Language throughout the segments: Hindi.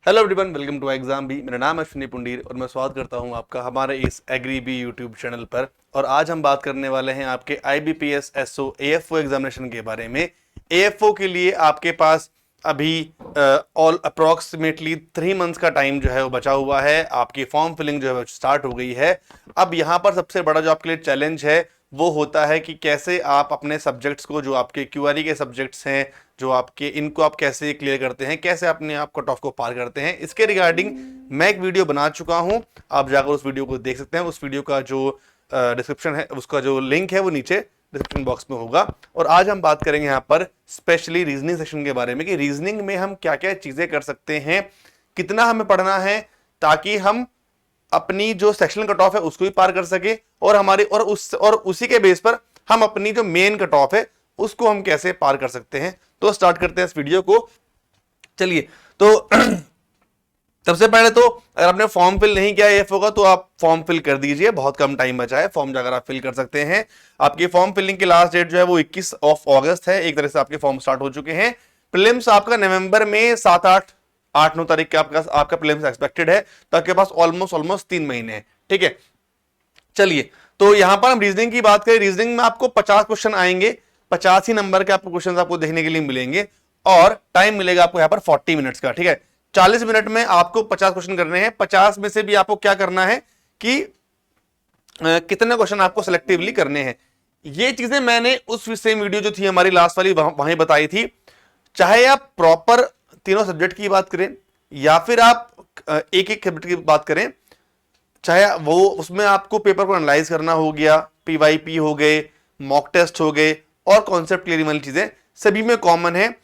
Hello everyone, welcome to exam B. मेरा नाम है अश्विनी पुंडीर और मैं स्वागत करता हूं आपका हमारे इस एग्री बी यूट्यूब चैनल पर। और आज हम बात करने वाले हैं आपके आईबीपीएस एसओ एएफओ एग्जामिनेशन के बारे में। एएफओ के लिए आपके पास अभी ऑल अप्रोक्सीमेटली 3 मंथ्स का टाइम जो है वो बचा हुआ है। आपकी फॉर्म फिलिंग जो है स्टार्ट हो गई है। अब यहाँ पर सबसे बड़ा जो आपके लिए चैलेंज है वो होता है कि कैसे आप अपने सब्जेक्ट्स को, जो आपके क्यूआरई के सब्जेक्ट्स हैं, जो आपके, इनको आप कैसे क्लियर करते हैं, कैसे अपने आप कट ऑफ को पार करते हैं। इसके रिगार्डिंग मैं एक वीडियो बना चुका हूं, आप जाकर उस वीडियो को देख सकते हैं। उस वीडियो का जो डिस्क्रिप्शन है, उसका जो लिंक है वो नीचे डिस्क्रिप्शन बॉक्स में होगा। और आज हम बात करेंगे यहाँ पर स्पेशली रीजनिंग सेक्शन के बारे में कि रीजनिंग में हम क्या क्या चीजें कर सकते हैं, कितना हमें पढ़ना है ताकि हम अपनी जो सेक्शनल कट ऑफ है उसको भी पार कर सके, और हमारी और उसी के बेस पर हम अपनी जो मेन कट ऑफ है उसको हम कैसे पार कर सकते हैं। तो स्टार्ट करते हैं इस वीडियो को। चलिए, तो सबसे पहले तो अगर आपने फॉर्म फिल नहीं किया एएफओ का तो आप फॉर्म फिल कर दीजिए, बहुत कम टाइम बचा है। फॉर्म जाकर आप फिल कर सकते हैं। आपकी फॉर्म फिलिंग की लास्ट डेट जो है वो 21 अगस्त है। एक तरह से आपके फॉर्म स्टार्ट हो चुके हैं। प्रीलिम्स आपका नवंबर में 7-8-9 तारीख के आपका प्रीलिम्स एक्सपेक्टेड है, तो आपके पास ऑलमोस्ट 3 महीने हैं। ठीक है, चलिए, तो यहां पर हम रीजनिंग की बात करें। रीजनिंग में आपको 50 क्वेश्चन आएंगे, 50 ही नंबर के आपको क्वेश्चन आपको देखने के लिए मिलेंगे, और टाइम मिलेगा आपको यहां पर 40 मिनट्स का। ठीक है, 40 मिनट में आपको 50 क्वेश्चन करने हैं। 50 में से भी आपको क्या करना है कि कितने क्वेश्चन आपको सिलेक्टिवली करने हैं। ये चीजें मैंने उस सेम वीडियो जो थी हमारी लास्ट वाली वहीं बताई थी। चाहे आप प्रॉपर तीनों सब्जेक्ट की बात करें या फिर आप एक एक सब्जेक्ट की बात करें, चाहे वो उसमें आपको पेपर को एनालाइज करना हो गया, पीवाईपी हो गए, मॉक टेस्ट हो गए, और कॉन्सेप्ट क्लियरिंग वाली चीजें सभी में कॉमन है।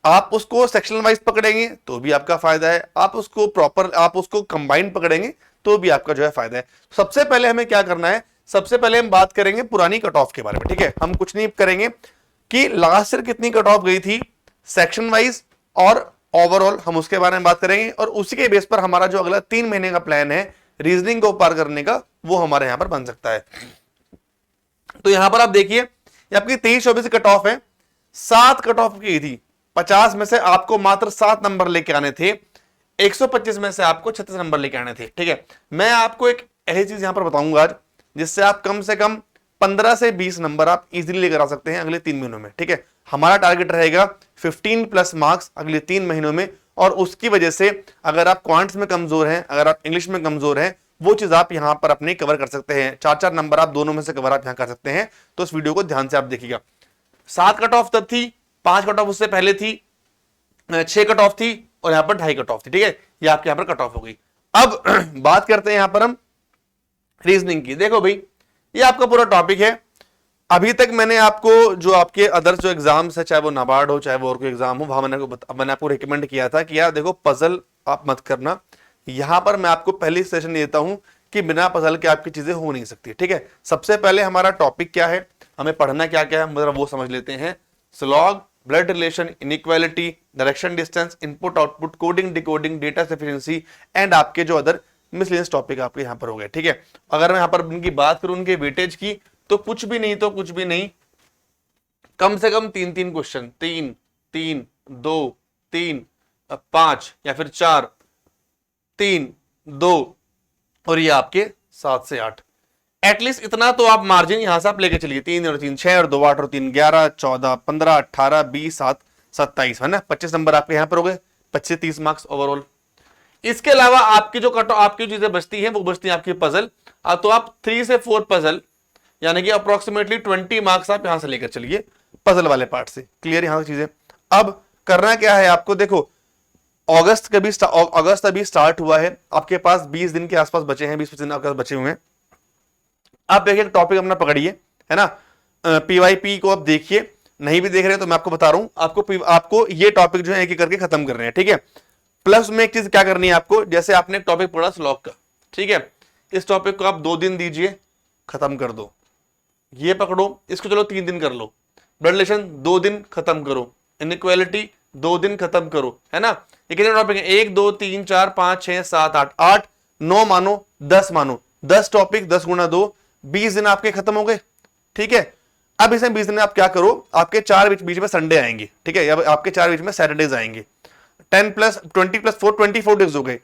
आप उसको सेक्शनल वाइज पकड़ेंगे तो भी आपका फायदा है, आप उसको कंबाइन पकड़ेंगे तो भी आपका जो है फायदा है। सबसे पहले हमें क्या करना है, सबसे पहले हम बात करेंगे पुरानी कट ऑफ के बारे में। ठीक है, हम कुछ नहीं करेंगे कि लास्ट ईयर कितनी कट ऑफ गई थी सेक्शन वाइज और ओवरऑल, हम उसके बारे में बात करेंगे। और उसी के बेस पर हमारा जो अगला 3 महीने का प्लान है रीजनिंग को पार करने का, वो हमारे यहां पर बन सकता है। तो यहां पर आप देखिए, आपकी 23-24 कट ऑफ है। 7 कट ऑफ की थी, 50 में से आपको मात्र 7 नंबर लेके आने थे, 125 में से आपको 36 नंबर लेके आने थे। ठीक है, मैं आपको एक ऐसी चीज यहां पर बताऊंगा आज जिससे आप कम से कम 15 से 20 नंबर आप इजीली लेकर आ सकते हैं अगले 3 महीनों में। ठीक है, हमारा टारगेट रहेगा 15+ मार्क्स अगले 3 महीनों में। और उसकी वजह से अगर आप क्वांट्स में कमजोर हैं, अगर आप इंग्लिश में कमजोर हैं, वो चीज आप यहां पर अपने कवर कर सकते हैं। 4-4 नंबर आप दोनों में से कवर आप यहां कर सकते हैं। तो इस वीडियो को ध्यान से आप देखिएगा। 7 कट ऑफ तब थी, 5 कट ऑफ उससे पहले थी, 6 कट ऑफ थी, और यहां पर 2.5 कट ऑफ थी। ठीक है, ये आपके यहां पर कट ऑफ हो गई। अब बात करते हैं यहां पर हम रीजनिंग की। देखो भाई, ये आपका पूरा टॉपिक है। अभी तक मैंने आपको जो आपके अदर्स जो एग्जाम्स है, चाहे वो नाबार्ड हो चाहे वो और कोई एग्जाम हो, वहां मैंने आपको रिकमेंड किया था कि यार देखो, पजल आप मत करना। यहां पर मैं आपको पहली सेशन देता हूं कि बिना पजल के आपकी चीजें हो नहीं सकती। ठीक है, सबसे पहले हमारा टॉपिक क्या है, हमें पढ़ना क्या क्या है, मतलब वो समझ लेते हैं। Slog, blood relation, inequality, direction distance, input output, coding decoding, data sufficiency, and आपके जो अदर मिसलेनियस टॉपिक आपके यहां पर हो गए। ठीक है, अगर मैं यहां पर इनकी बात करूं उनके वेटेज की, तो कुछ भी नहीं, कम से कम 3-3 क्वेश्चन, 3, 3, 2, 3, 5 या फिर 4, 3, 2, और ये आपके 7 से 8। एटलीस्ट इतना तो आप मार्जिन यहां से आप लेके चलिए। 3 और 3 6 और 2 8 और 3 11 14 15 18 20 7 27 है ना, 25 नंबर आपके यहां पर हो गए, 25-30 मार्क्स ओवरऑल। इसके अलावा आपकी जो आपकी चीजें बचती है वो बचती है आपकी पजल। तो आप 3 से 4 पजल, यानी कि अप्रोक्सीमेटली 20 मार्क्स आप यहां से लेकर चलिए पजल वाले पार्ट से। क्लियर यहां की चीजें। अब करना क्या है आपको, देखो अगस्त अभी स्टार्ट हुआ है, आपके पास 20 दिन के आसपास बचे हैं, 20-25 दिन आपके पास बचे हुए हैं। आप एक एक टॉपिक अपना पकड़िए, है ना। पीवाईपी को आप देखिए, नहीं भी देख रहे हैं तो मैं आपको बता रहा हूं, आपको ये टॉपिक जो है एक एक करके खत्म कर रहे हैं। ठीक है, प्लस में एक चीज क्या करनी है आपको, जैसे आपने एक टॉपिक पढ़ा स्लॉग का, ठीक है, इस टॉपिक को आप 2 दिन दीजिए, खत्म कर दो। ये पकड़ो, इसको चलो 3 दिन कर लो। ब्लड रिलेशन 2 दिन खत्म करो, इनइक्वालिटी 2 दिन खत्म करो, है ना। ये कितने टॉपिक है, 1 2 3 4 5 6 7 8 8 9 मानो 10 मानो 10 टॉपिक, 10 गुणा 2, 20 दिन आपके खत्म हो गए। ठीक है, अब इसमें 20 दिन आप क्या करो, आपके 4 बीच में संडे आएंगे। ठीक है, अब आपके 4 बीच में सैटरडेज आएंगे। 10 प्लस 20 प्लस 4 24 डेज हो गए।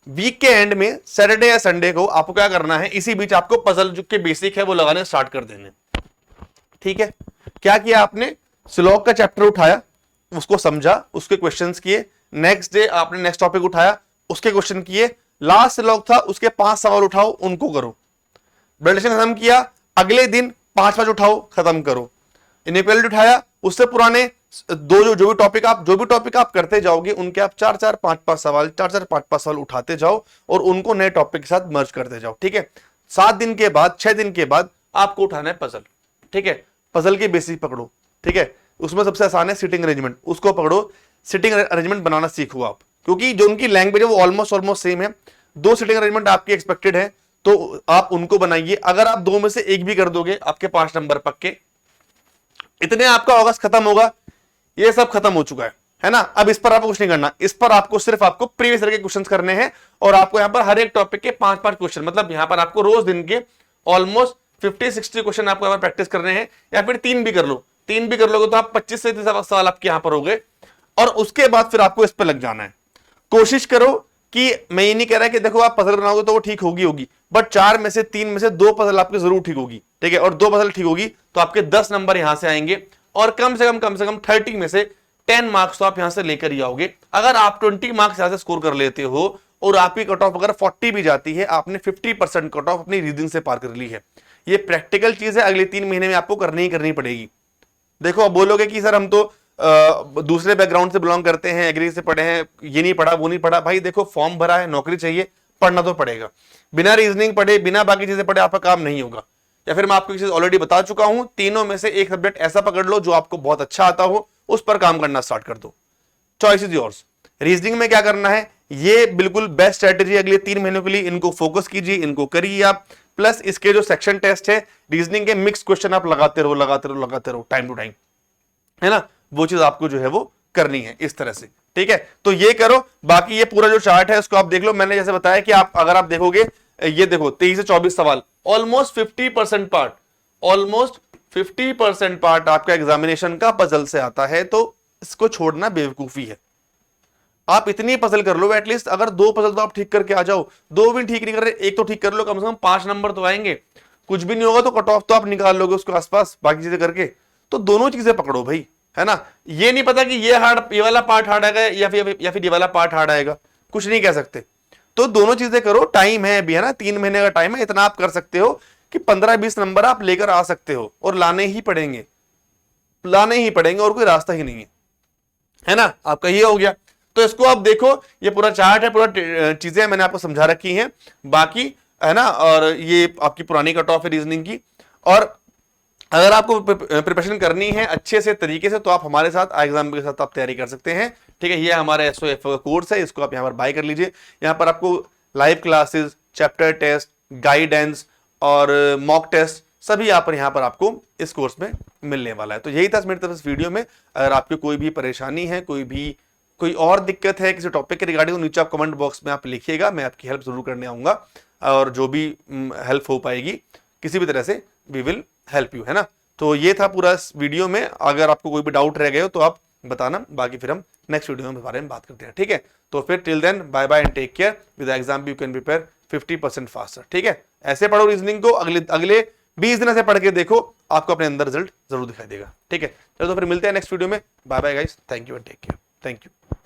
वीक के एंड में सैटरडे या संडे को आपको क्या करना है, इसी बीच आपको पजल जो के बेसिक है वो लगाने स्टार्ट कर देने। ठीक है, क्या किया आपने, श्लोक का चैप्टर उठाया, उसको समझा, उसके क्वेश्चंस किए। नेक्स्ट डे आपने नेक्स्ट टॉपिक उठाया, उसके क्वेश्चन किए। लास्ट श्लोक था, उसके 5 सवाल उठाओ, उनको करो। ब्लडेशन खत्म किया, अगले दिन 5 उठाओ, खत्म करो। इनइक्वालिटी उठाया, उससे पुराने जो भी टॉपिक आप करते जाओगे उनके आप 4 5 सवाल 4 5 सवाल उठाते जाओ और उनको नए टॉपिक के साथ मर्ज करते जाओ। ठीक है, 7 दिन के बाद 6 दिन के बाद आपको उठाना है पजल। ठीक है, पजल के बेसिक पकड़ो। ठीक है, उसमें सबसे आसान है सिटिंग अरेंजमेंट, उसको पकड़ो। सिटिंग अरेंजमेंट बनाना सीखो आप, क्योंकि जो उनकी लैंग्वेज है वो ऑलमोस्ट सेम है। 2 सिटिंग अरेंजमेंट आपकी एक्सपेक्टेड है, तो आप उनको बनाइए। अगर आप 2 में से एक भी कर दोगे, आपके 5 नंबर पक्के। इतने आपका अगस्त खत्म होगा, ये सब खत्म हो चुका है ना। अब इस पर आपको कुछ नहीं करना, इस पर आपको सिर्फ प्रीवियस ईयर के क्वेश्चंस करने हैं और आपको यहां पर हर एक टॉपिक के 5 क्वेश्चन, मतलब यहां पर आपको रोज दिन के ऑलमोस्ट 50-60 क्वेश्चन आपको यहां पर प्रैक्टिस करने हैं। या फिर 3 भी कर लो, 3 भी कर लोगे तो आप 25 से 30 सवाल आपके यहां पर हो गए। और उसके बाद फिर आपको इस पर लग जाना है। कोशिश करो कि, मैं ये नहीं कह रहा कि देखो आप पजल बनाओगे तो वो ठीक होगी, बट 4 में से 3 में से 2 पजल आपकी जरूर ठीक होगी। ठीक है, और 2 पजल ठीक होगी तो आपके 10 नंबर यहां से आएंगे और कम से कम 30 में से 10 मार्क्स तो आप यहां से लेकर ही आओगे। अगर आप 20 मार्क्स यहां से स्कोर कर लेते हो और आपकी कट ऑफ अगर 40 भी जाती है, आपने 50% कट ऑफ अपनी रीजनिंग से पार कर ली है। ये प्रैक्टिकल चीज है, अगले 3 महीने में आपको करनी ही करनी पड़ेगी। देखो, अब बोलोगे कि सर हम तो दूसरे बैकग्राउंड से बिलोंग करते हैं, एग्री से पढ़े हैं, ये नहीं पढ़ा वो नहीं पढ़ा। भाई देखो, फॉर्म भरा है, नौकरी चाहिए, पढ़ना तो पड़ेगा। बिना रीजनिंग पढ़े, बिना बाकी चीजें पढ़े आपका काम नहीं होगा। या फिर मैं आपको चीज ऑलरेडी बता चुका हूं, तीनों में से एक सब्जेक्ट ऐसा पकड़ लो जो आपको बहुत अच्छा आता हो, उस पर काम करना स्टार्ट कर दो। Choice is yours. रीजनिंग में क्या करना है, ये बिल्कुल बेस्ट स्ट्रेटेजी अगले 3 महीनों के लिए। इनको फोकस कीजिए, इनको करिए आप। प्लस इसके जो सेक्शन टेस्ट है रीजनिंग के, मिक्स क्वेश्चन आप लगाते रहो टाइम टू टाइम, है ना। वो चीज आपको जो है वो करनी है इस तरह से। ठीक है, तो ये करो। बाकी ये पूरा जो चार्ट है उसको आप देख लो। मैंने जैसे बताया कि आप अगर आप देखोगे, ये देखो 23 से 24 सवाल, ऑलमोस्ट 50% पार्ट आपका एग्जामिनेशन का पजल से आता है। तो इसको छोड़ना बेवकूफी है। आप इतनी पजल कर लो एटलीस्ट, अगर 2 पजल तो आप ठीक करके आ जाओ। 2 भी ठीक नहीं कर रहे, 1 तो ठीक कर लो, कम से कम 5 नंबर तो आएंगे। कुछ भी नहीं होगा तो कट ऑफ तो आप निकाल लोगे उसके आसपास, बाकी चीजें करके। तो दोनों चीजें पकड़ो भाई, है ना। ये नहीं पता कि ये वाला पार्ट हार्ड आएगा या फिर ये वाला पार्ट हार्ड आएगा, कुछ नहीं कह सकते। तो दोनों चीजें करो, टाइम है अभी, है ना, 3 महीने का टाइम है। इतना आप कर सकते हो कि 15-20 नंबर आप लेकर आ सकते हो, और लाने ही पड़ेंगे और कोई रास्ता ही नहीं है ना। आपका ये हो गया। तो इसको आप देखो, ये पूरा चार्ट है, पूरा चीजें मैंने आपको समझा रखी हैं बाकी, है ना। और ये आपकी पुरानी कट ऑफ है रीजनिंग की। और अगर आपको प्रिपरेशन करनी है अच्छे से तरीके से, तो आप हमारे साथ एग्जाम के साथ आप तैयारी कर सकते हैं। ठीक है, ये हमारा SOF का कोर्स है, इसको आप यहाँ पर बाय कर लीजिए। यहाँ पर आपको live classes, chapter test, guidance और मॉक टेस्ट सभी यहाँ पर आपको इस कोर्स में मिलने वाला है। तो यही था मेरी तरफ से वीडियो में। अगर आपकी कोई भी परेशानी है, कोई और दिक्कत है किसी टॉपिक के रिगार्डिंग, तो नीचे आप कमेंट बॉक्स में आप लिखिएगा, मैं आपकी हेल्प जरूर करने आऊंगा। और जो भी हेल्प हो पाएगी किसी भी तरह से, वी विल हेल्प यू, है ना। तो ये था पूरा इस वीडियो में। अगर आपको कोई भी डाउट रह गए हो तो आप बताना, बाकी फिर हम नेक्स्ट वीडियो में बारे में बात करते हैं। ठीक है, तो फिर till then bye bye and take care. With exam you can prepare 50% faster. ठीक है, ऐसे पढ़ो रीजनिंग को, अगले 20 दिन से पढ़ के देखो, आपको अपने अंदर रिजल्ट जरूर दिखाई देगा। ठीक है, चलो तो फिर मिलते हैं नेक्स्ट वीडियो में। Bye bye guys, thank you and take care. Thank you.